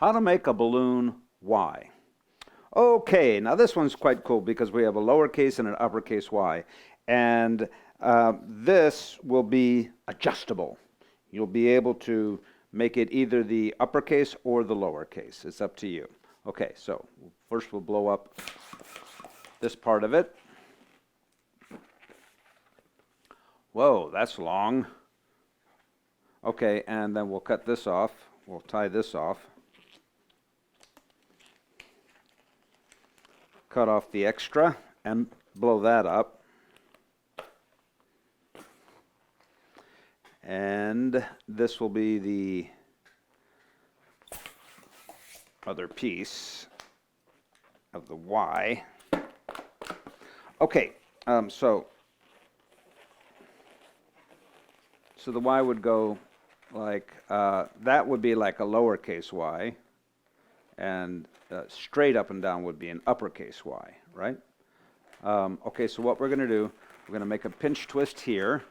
How to make a balloon Y. Okay, now this one's quite cool because we have a lowercase and an uppercase y. And this will be adjustable. You'll be able to make it either the uppercase or the lowercase. It's up to you. Okay, so first we'll blow up this part of it. Whoa, that's long. Okay, and then we'll cut this off. We'll tie this off. Cut off the extra and blow that up. And this will be the other piece of the Y. Okay, so the Y would go like, that would be like a lowercase y, and straight up and down would be an uppercase y, right? Okay, so what we're going to do, we're going to make a pinch twist here.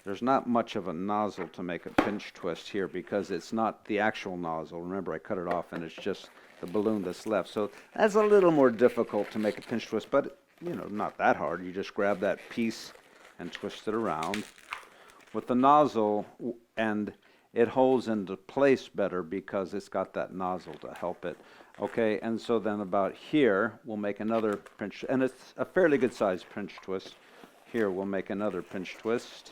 There's not much of a nozzle to make a pinch twist here because it's not the actual nozzle. Remember, I cut it off and it's just the balloon that's left. So that's a little more difficult to make a pinch twist, but you know, not that hard. You just grab that piece and twist it around with the nozzle, and it holds into place better because it's got that nozzle to help it. Okay, and so then about here, we'll make another pinch, and it's a fairly good sized pinch twist. Here, we'll make another pinch twist.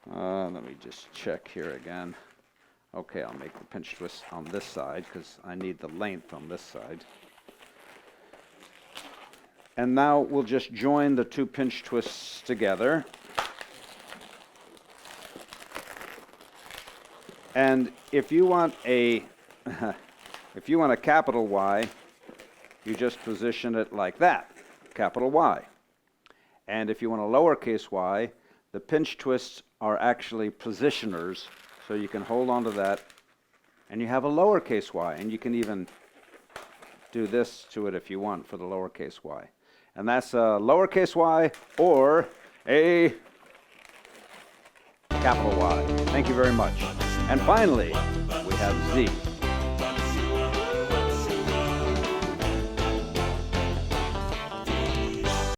Let me just check here again. Okay, I'll make the pinch twist on this side because I need the length on this side. And now we'll just join the two pinch twists together. And if you want a capital Y, you just position it like that, capital Y. And if you want a lowercase y, the pinch twists are actually positioners, so you can hold on to that, and you have a lowercase y, and you can even do this to it if you want for the lowercase y. And that's a lowercase y or a capital Y. Thank you very much. And finally, we have Z.